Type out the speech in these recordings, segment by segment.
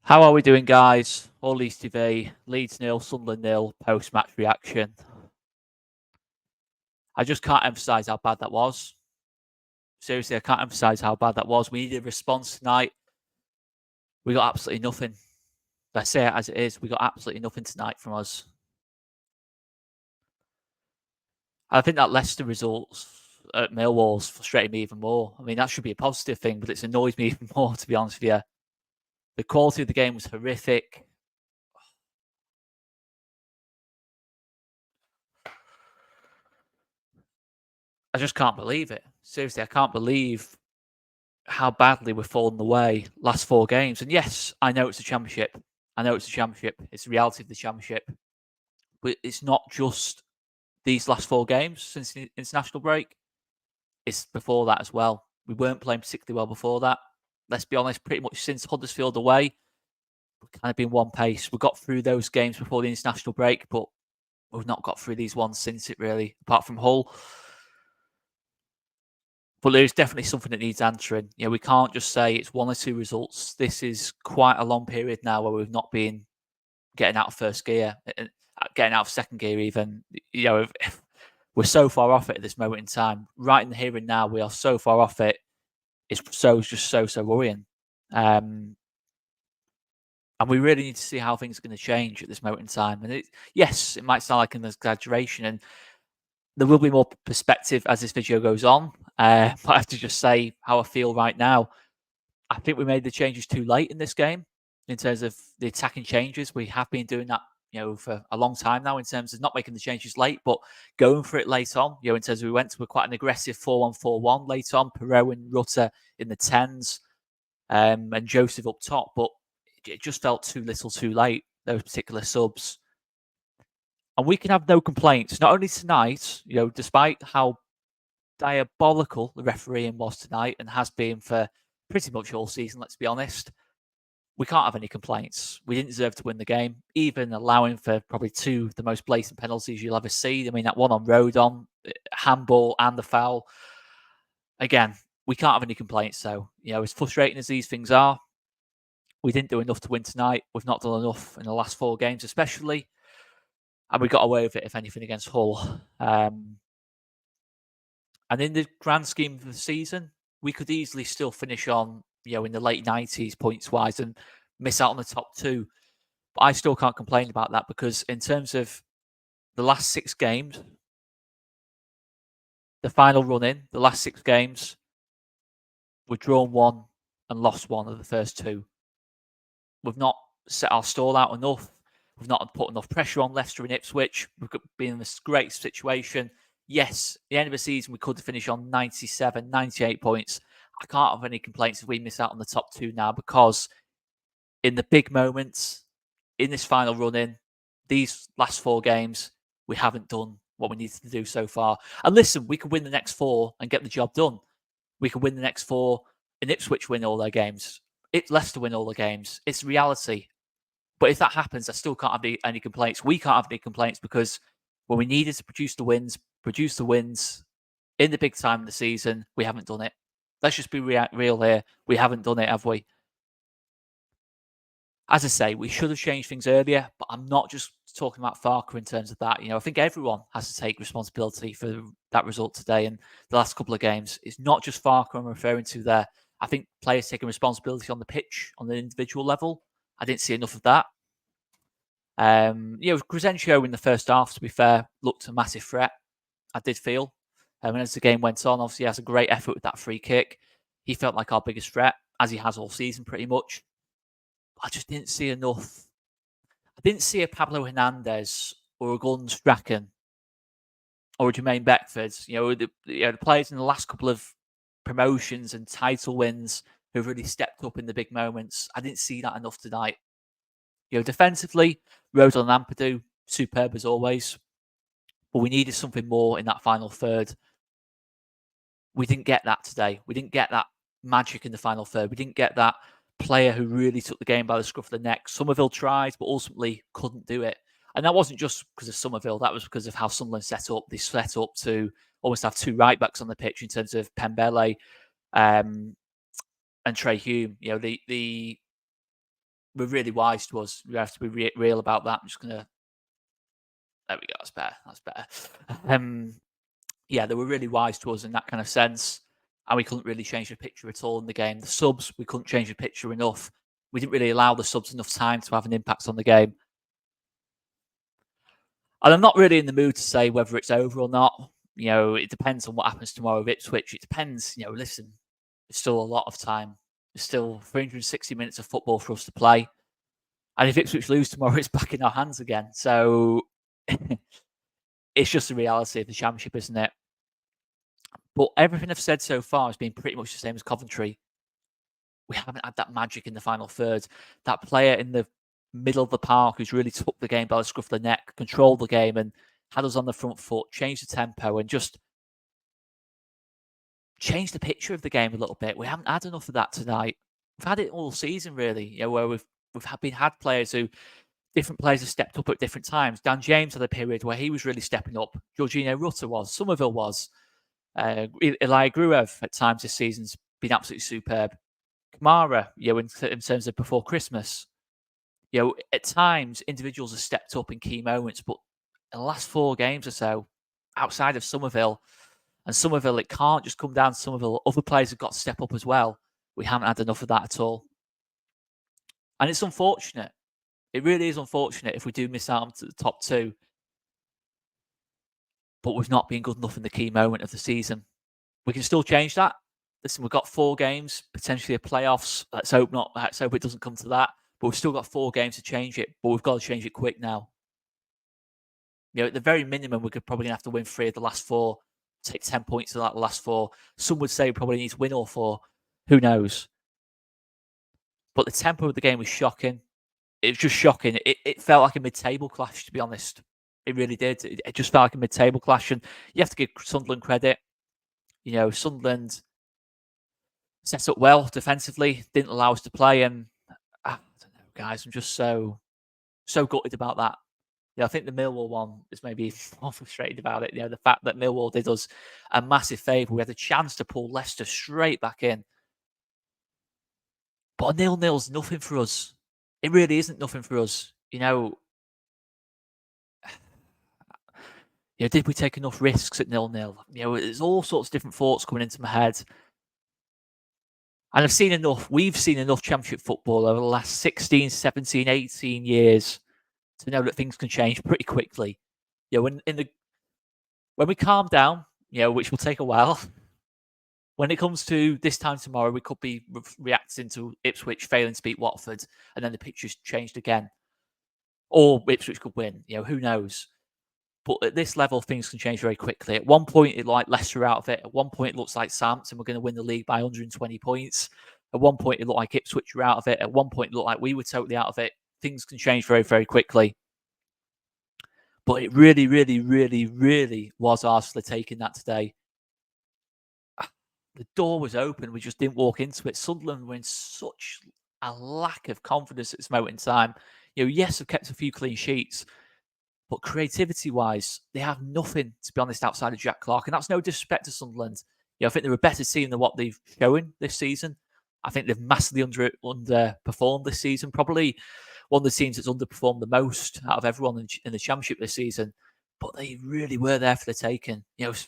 How are we doing, guys? All Leeds TV, Leeds 0, Sunderland 0, post-match reaction. I just can't emphasise how bad that was. Seriously, I can't emphasise how bad that was. We needed a response tonight. We got absolutely nothing. I say it as it is. We got absolutely nothing tonight from us. I think that Leicester results at Millwall's frustrated me even more. I mean, that should be a positive thing, but it's annoyed me even more, to be honest with you. The quality of the game was horrific. I just can't believe it. Seriously, I can't believe how badly we're falling away last 4 games. And yes, I know it's a championship. It's the reality of the championship. But it's not just these last 4 games since the international break. It's before that as well. We weren't playing particularly well before that. Let's be honest, pretty much since Huddersfield away, we've kind of been one pace. We got through those games before the international break, but we've not got through these ones since it really, apart from Hull. But there's definitely something that needs answering. We can't just say it's 1 or 2 results. This is quite a long period now where we've not been getting out of first gear, getting out of second gear even. If we're so far off it at this moment in time. Right in the here and now, we are so far off it. It's just so worrying. And we really need to see how things are going to change at this moment in time. And yes, it might sound like an exaggeration, and there will be more perspective as this video goes on. But I have to just say how I feel right now. I think we made the changes too late in this game in terms of the attacking changes. We have been doing that, for a long time now in terms of not making the changes late, but going for it late on. In terms of we went to quite an aggressive 4-1-4-1 late on, Perot and Rutter in the 10s, and Joseph up top. But it just felt too little too late, those particular subs. And we can have no complaints, not only tonight, despite how diabolical the refereeing was tonight and has been for pretty much all season, let's be honest. We can't have any complaints. We didn't deserve to win the game, even allowing for probably 2 of the most blatant penalties you'll ever see. I mean, that one on Rodon, handball and the foul. Again, we can't have any complaints, though. As frustrating as these things are, we didn't do enough to win tonight. We've not done enough in the last 4 games, especially. And we got away with it, if anything, against Hull. And in the grand scheme of the season, we could easily still finish on, in the late 90s points wise and miss out on the top 2. But I still can't complain about that because in terms of the last 6 games, the final run in, the last 6 games, we've drawn 1 and lost 1 of the first 2. We've not set our stall out enough. We've not put enough pressure on Leicester and Ipswich. We've been in this great situation. Yes, at the end of the season, we could finish on 97, 98 points. I can't have any complaints if we miss out on the top 2 now because in the big moments, in this final run-in, these last 4 games, we haven't done what we needed to do so far. And listen, we could win the next 4 and get the job done. We could win the next 4 and Ipswich win all their games. Leicester win all the games. It's reality. But if that happens, I still can't have any complaints. We can't have any complaints because when we needed to produce the wins in the big time of the season, we haven't done it. Let's just be real here. We haven't done it, have we? As I say, we should have changed things earlier, but I'm not just talking about Farker in terms of that. I think everyone has to take responsibility for that result today and the last couple of games. It's not just Farker I'm referring to there. I think players taking responsibility on the pitch, on the individual level. I didn't see enough of that. Crescencio in the first half, to be fair, looked a massive threat. I did feel. And as the game went on, obviously he has a great effort with that free kick. He felt like our biggest threat, as he has all season pretty much. I just didn't see enough. I didn't see a Pablo Hernandez or a Gordon Strachan or a Jermaine Beckford. The players in the last couple of promotions and title wins who've really stepped up in the big moments. I didn't see that enough tonight. Defensively, Rodon and Ampadu, superb as always. But we needed something more in that final third. We didn't get that today. We didn't get that magic in the final third. We didn't get that player who really took the game by the scruff of the neck. Somerville tried, but ultimately couldn't do it. And that wasn't just because of Somerville. That was because of how Sunderland set up. They set up to almost have 2 right-backs on the pitch in terms of Pembele and Trey Hume. were really wise to us. We have to be real about that. I'm just gonna. There we go. That's better. That's better. Yeah, they were really wise to us in that kind of sense, and we couldn't really change the picture at all in the game. The subs, we couldn't change the picture enough. We didn't really allow the subs enough time to have an impact on the game. And I'm not really in the mood to say whether it's over or not. It depends on what happens tomorrow with Ipswich. It depends. Listen, there's still a lot of time. There's still 360 minutes of football for us to play. And if Ipswich lose tomorrow, it's back in our hands again. So it's just the reality of the Championship, isn't it? But everything I've said so far has been pretty much the same as Coventry. We haven't had that magic in the final third. That player in the middle of the park who's really took the game by the scruff of the neck, controlled the game and had us on the front foot, changed the tempo and just changed the picture of the game a little bit. We haven't had enough of that tonight. We've had it all season, really, where we've had players who different players have stepped up at different times. Dan James had a period where he was really stepping up. Jorginho Rutter was. Somerville was. Eli Gruev at times this season's been absolutely superb. Kamara, in terms of before Christmas, at times individuals have stepped up in key moments, but in the last 4 games or so, outside of Somerville, and Somerville, it can't just come down to Somerville. Other players have got to step up as well. We haven't had enough of that at all. And it's unfortunate. It really is unfortunate if we do miss out on the top 2. But we've not been good enough in the key moment of the season. We can still change that. Listen, we've got 4 games, potentially a playoffs. Let's hope not. Let's hope it doesn't come to that. But we've still got 4 games to change it. But we've got to change it quick now. At the very minimum, we're probably going to have to win 3 of the last 4, take 10 points of that last 4. Some would say we probably need to win all 4. Who knows? But the tempo of the game was shocking. It was just shocking. It felt like a mid-table clash, to be honest. It really did. It just felt like a mid-table clash. And you have to give Sunderland credit. Sunderland set up well defensively, didn't allow us to play. And I don't know, guys, I'm just so gutted about that. I think the Millwall one is maybe more frustrated about it. The fact that Millwall did us a massive favour. We had a chance to pull Leicester straight back in. But a 0-0's nothing for us. It really isn't nothing for us. Did we take enough risks at 0-0? There's all sorts of different thoughts coming into my head. And I've seen enough. We've seen enough Championship football over the last 16, 17, 18 years to know that things can change pretty quickly. When we calm down, which will take a while, when it comes to this time tomorrow, we could be reacting to Ipswich failing to beat Watford, and then the picture's changed again. Or Ipswich could win. Who knows? But at this level, things can change very quickly. At one point, it looked like Leicester out of it. At one point, it looks like Southampton were going to win the league by 120 points. At one point, it looked like Ipswich were out of it. At one point, it looked like we were totally out of it. Things can change very, very quickly. But it really, really, really, really was ours for the taking that today. The door was open. We just didn't walk into it. Sunderland were in such a lack of confidence at this moment in time. Yes, they've kept a few clean sheets. But creativity-wise, they have nothing, to be honest, outside of Jack Clark. And that's no disrespect to Sunderland. I think they're a better team than what they've shown this season. I think they've massively underperformed this season. Probably one of the teams that's underperformed the most out of everyone in the Championship this season. But they really were there for the taking.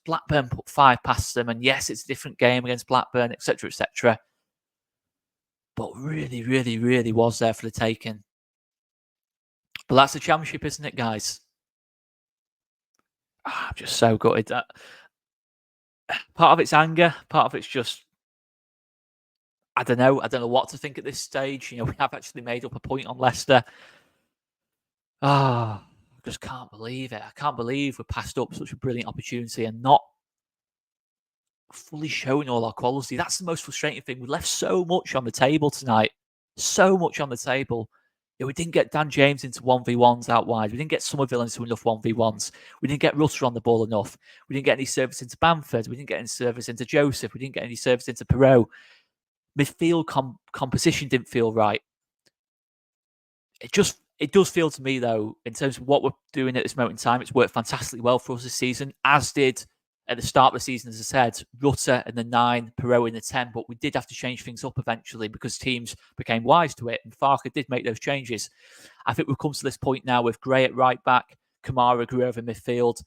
Blackburn put 5 past them. And yes, it's a different game against Blackburn, etc., etc. But really, really, really was there for the taking. But that's the Championship, isn't it, guys? I'm just so gutted. Part of it's anger, part of it's just I don't know what to think at this stage. We have actually made up a point on Leicester. I just can't believe it. I can't believe we passed up such a brilliant opportunity and not fully showing all our quality. That's the most frustrating thing. We left so much on the table tonight. So much on the table. We didn't get Dan James into 1v1s out wide. We didn't get Somerville into enough 1v1s. We didn't get Rutter on the ball enough. We didn't get any service into Bamford. We didn't get any service into Joseph. We didn't get any service into Perot. Midfield composition didn't feel right. It does feel to me, though, in terms of what we're doing at this moment in time, it's worked fantastically well for us this season, as did at the start of the season, as I said, Rutter in the 9, Perot in the 10, but we did have to change things up eventually because teams became wise to it, and Farke did make those changes. I think we've come to this point now with Gray at right back, Kamara grew over midfield.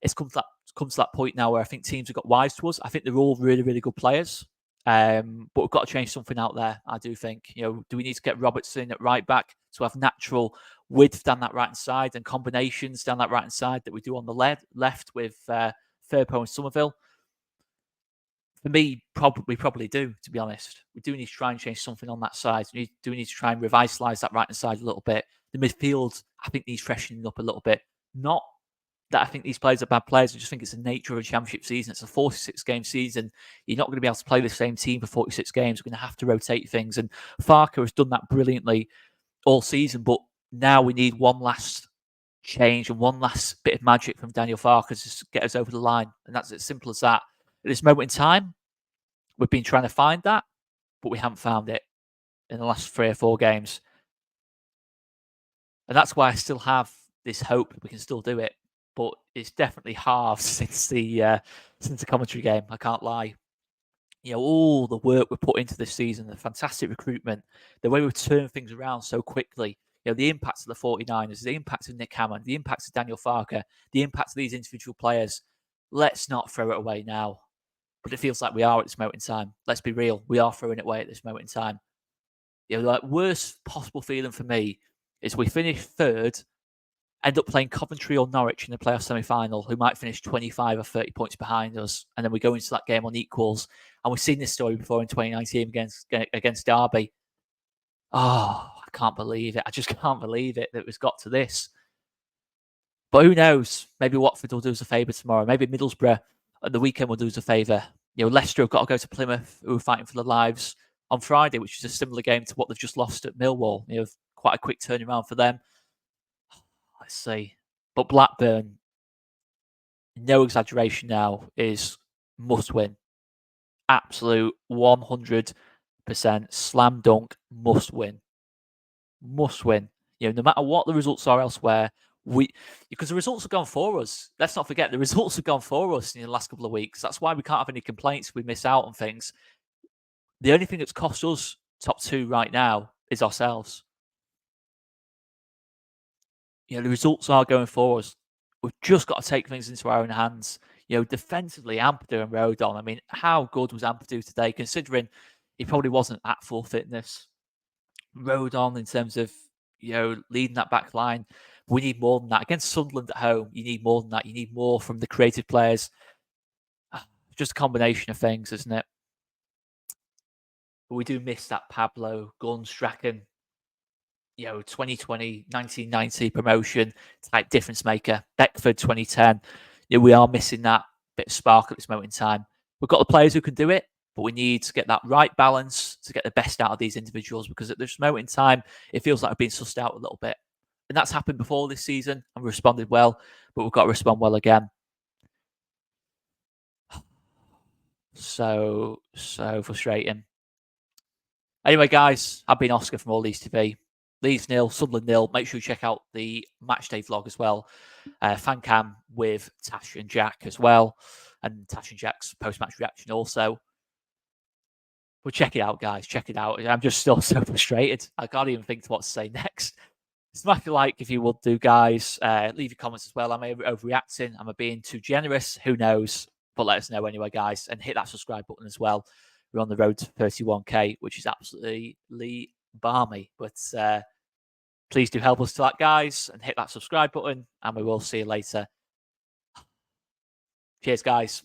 It's come to that point now where I think teams have got wise to us. I think they're all really, really good players. But we've got to change something out there, I do think. Do we need to get Robertson at right back to have natural width down that right-hand side and combinations down that right-hand side that we do on the left with Firpo and Somerville? For me, we probably do, to be honest. We do need to try and change something on that side. We need to try and revitalise that right-hand side a little bit. The midfield, I think, needs freshening up a little bit. Not that I think these players are bad players. I just think it's the nature of a championship season. It's a 46-game season. You're not going to be able to play the same team for 46 games. We're going to have to rotate things. And Farke has done that brilliantly all season. But now we need one last change and one last bit of magic from Daniel Farke to get us over the line. And that's as simple as that. At this moment in time, we've been trying to find that, but we haven't found it in the last 3 or 4 games. And that's why I still have this hope we can still do it. But it's definitely halved since the commentary game. I can't lie. All the work we put into this season, the fantastic recruitment, the way we turn things around so quickly. The impact of the 49ers, the impact of Nick Hammond, the impact of Daniel Farke, the impact of these individual players. Let's not throw it away now. But it feels like we are at this moment in time. Let's be real. We are throwing it away at this moment in time. The worst possible feeling for me is we finish 3rd, end up playing Coventry or Norwich in the playoff semi-final, who might finish 25 or 30 points behind us. And then we go into that game on equals. And we've seen this story before in 2019 against Derby. Oh, I can't believe it. I just can't believe it that it's got to this. But who knows? Maybe Watford will do us a favour tomorrow. Maybe Middlesbrough at the weekend will do us a favour. Leicester have got to go to Plymouth, who are fighting for their lives on Friday, which is a similar game to what they've just lost at Millwall. Quite a quick turnaround for them. Let's see. But Blackburn, no exaggeration now, is must win. Absolute 100% slam dunk must win. Must win. No matter what the results are elsewhere, because the results have gone for us. Let's not forget the results have gone for us in the last couple of weeks. That's why we can't have any complaints if we miss out on things. The only thing that's cost us top 2 right now is ourselves. The results are going for us. We've just got to take things into our own hands. Defensively, Ampadu and Rodon. I mean, how good was Ampadu today, considering he probably wasn't at full fitness? Rodon, in terms of leading that back line, we need more than that. Against Sunderland at home, you need more than that. You need more from the creative players. Just a combination of things, isn't it? But we do miss that Pablo Gunn-Strachan 2020, 1990 promotion type difference maker. Beckford 2010. We are missing that bit of spark at this moment in time. We've got the players who can do it, but we need to get that right balance to get the best out of these individuals, because at this moment in time, it feels like we're being sussed out a little bit. And that's happened before this season, and we responded well, but we've got to respond well again. So frustrating. Anyway, guys, I've been Oscar from All Leeds TV. Leeds 0, Sunderland 0. Make sure you check out the matchday vlog as well. Fan cam with Tash and Jack as well. And Tash and Jack's post-match reaction also. Well, check it out, guys. Check it out. I'm just still so frustrated. I can't even think what to say next. Smack a like if you would do, guys. Leave your comments as well. Am I overreacting? Am I being too generous? Who knows? But let us know anyway, guys. And hit that subscribe button as well. We're on the road to 31k, which is absolutely balmy. But please do help us to that, guys. And hit that subscribe button. And we will see you later. Cheers, guys.